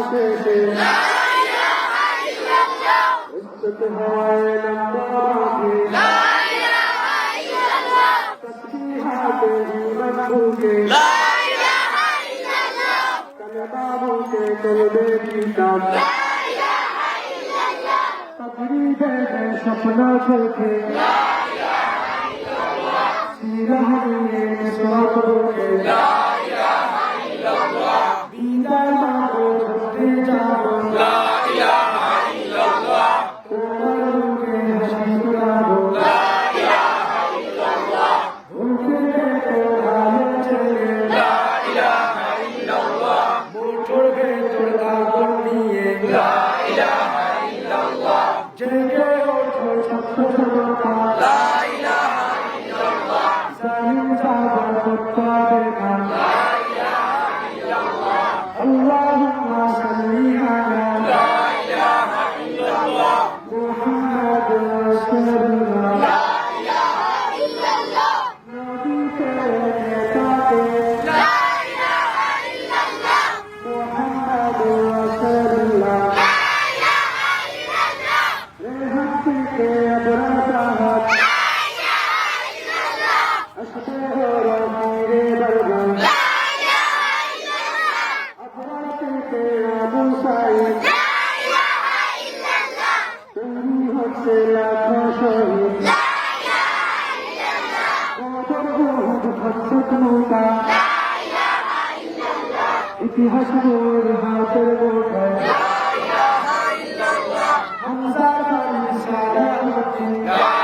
শেষে উচ্চত হয় নম্বরে তসবিহাতে জীবন বুকে কালেমা বুকে করবে কিতাব তকরিবে স্বপ্ন চোখে সিরাহ নিয়ে সব বুকে বিদায় মাগো ঘুরতে যাবো اللهم صل على محمد رسول الله لا إله إلا الله نبي لا إله إلا الله محمد رسول الله لا إله إلا الله لحقك أبرزها لا إله إلا الله أشبه رمي برغم لا إله إلا الله أبرزك أبو سعيد لا إله إلا الله তুমি হচ্ছে লাখো শহীদ লা ইলাহা ইল্লাল্লাহ কবর উহুদ হচ্ছে নৌকা লা ইলাহা ইল্লাল্লাহ ইতিহাস মোর হাতের মুঠোয় লা ইলাহা ইল্লাল্লাহ হামজার বাড়ি সালাউদ্দিন লা